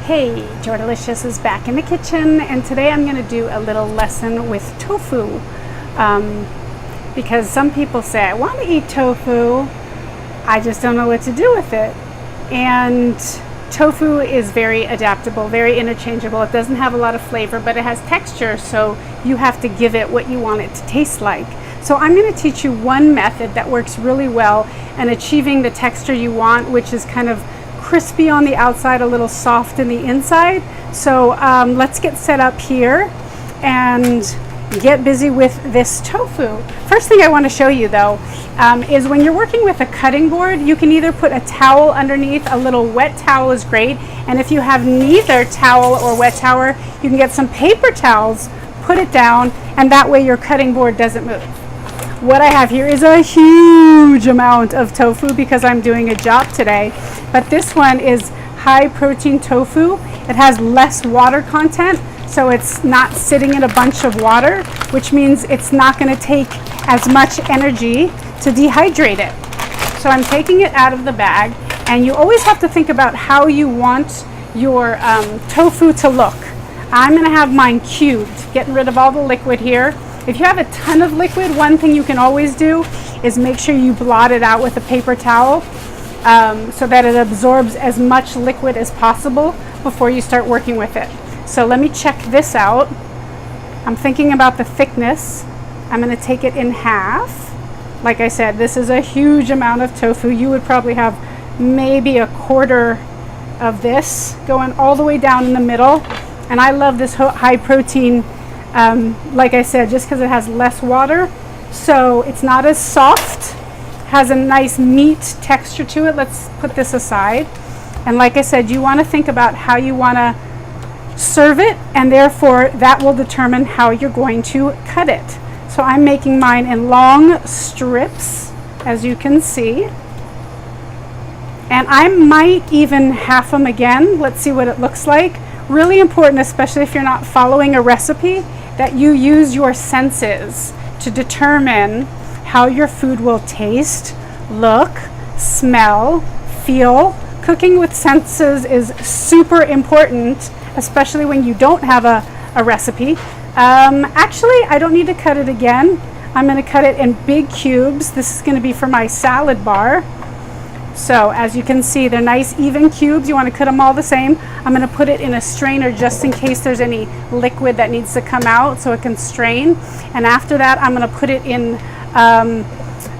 Hey, JORDALICIOUS is back in the kitchen, and today I'm going to do a little lesson with tofu. Because some people say, I want to eat tofu, I just don't know what to do with it. And tofu is very adaptable, very interchangeable. It doesn't have a lot of flavor, but it has texture, so you have to give it what you want it to taste like. So I'm going to teach you one method that works really well in achieving the texture you want, which is kind of crispy on the outside, a little soft in the inside. So let's get set up here and get busy with this tofu. First thing I want to show you though is when you're working with a cutting board, you can either put a towel underneath. A little wet towel is great, and if you have neither towel or wet towel, you can get some paper towels, put it down, and that way your cutting board doesn't move. What I have here is a huge amount of tofu because I'm doing a job today, but this one is high protein tofu. It has less water content, so it's not sitting in a bunch of water, which means it's not going to take as much energy to dehydrate it. So I'm taking it out of the bag, and you always have to think about how you want your tofu to look. I'm going to have mine cubed, getting rid of all the liquid here. If you have a ton of liquid, one thing you can always do is make sure you blot it out with a paper towel so that it absorbs as much liquid as possible before you start working with it. So let me check this out. I'm thinking about the thickness. I'm going to take it in half. Like I said, this is a huge amount of tofu. You would probably have maybe a quarter of this going all the way down in the middle. And I love this high protein, like I said, just because it has less water, so it's not as soft, has a nice meat texture to it. Let's put this aside. And like I said, you want to think about how you want to serve it, and therefore that will determine how you're going to cut it. So I'm making mine in long strips, as you can see, and I might even half them again. Let's see what it looks like. Really important, especially if you're not following a recipe, that you use your senses to determine how your food will taste, look, smell, feel. Cooking with senses is super important, especially when you don't have a recipe. Actually, I don't need to cut it again. I'm going to cut it in big cubes. This is going to be for my salad bar. So as you can see, they're nice even cubes. You want to cut them all the same. I'm going to put it in a strainer just in case there's any liquid that needs to come out so it can strain. And after that, I'm going to put it in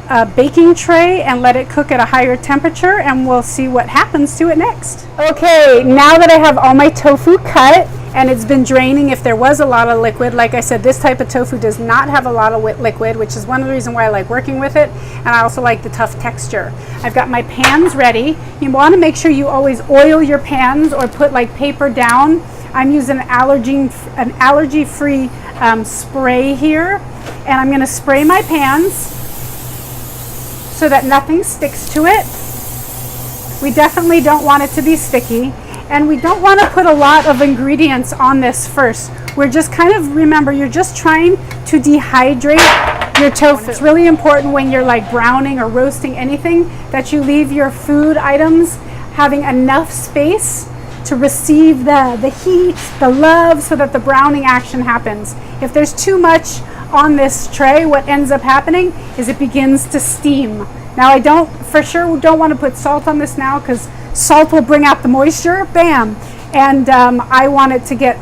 a baking tray and let it cook at a higher temperature, and we'll see what happens to it next. Okay, now that I have all my tofu cut and it's been draining if there was a lot of liquid, like I said, this type of tofu does not have a lot of liquid, which is one of the reasons why I like working with it, and I also like the tough texture. I've got my pans ready. You want to make sure you always oil your pans or put like paper down. I'm using an allergy-free spray here, and I'm going to spray my pans so that nothing sticks to it. We definitely don't want it to be sticky, and we don't want to put a lot of ingredients on this first. We're just kind of, remember, you're just trying to dehydrate your tofu. It's really important when you're like browning or roasting anything that you leave your food items having enough space to receive the heat, the love, so that the browning action happens. If there's too much on this tray, what ends up happening is it begins to steam. Now I don't want to put salt on this now because salt will bring out the moisture, bam, and I want it to get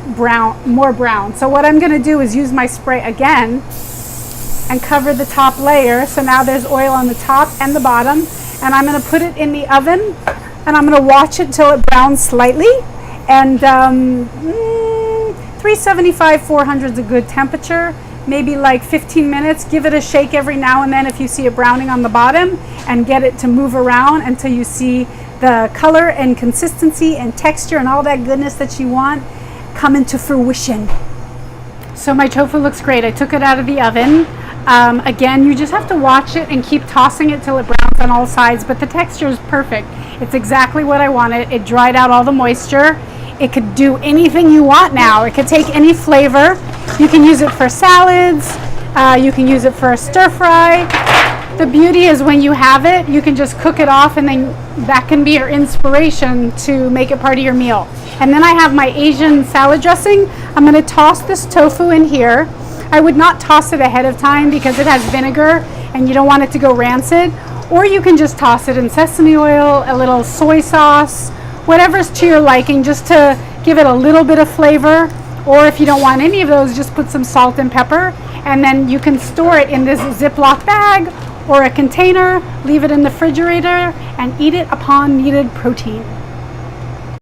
more brown. So what I'm going to do is use my spray again and cover the top layer. So now there's oil on the top and the bottom, and I'm going to put it in the oven, and I'm going to watch it till it browns slightly, and 375, 400 is a good temperature. Maybe like 15 minutes. Give it a shake every now and then if you see it browning on the bottom, and get it to move around until you see the color and consistency and texture and all that goodness that you want come into fruition. So my tofu looks great. I took it out of the oven. Again, you just have to watch it and keep tossing it till it browns on all sides, but the texture is perfect. It's exactly what I wanted. It dried out all the moisture. It could do anything you want now. It could take any flavor. You can use it for salads. You can use it for a stir fry. The beauty is when you have it, you can just cook it off, and then that can be your inspiration to make it part of your meal. And then I have my Asian salad dressing. I'm going to toss this tofu in here. I would not toss it ahead of time because it has vinegar and you don't want it to go rancid. Or you can just toss it in sesame oil, a little soy sauce, whatever's to your liking, just to give it a little bit of flavor. Or if you don't want any of those, just put some salt and pepper, and then you can store it in this Ziploc bag or a container, leave it in the refrigerator, and eat it upon needed protein.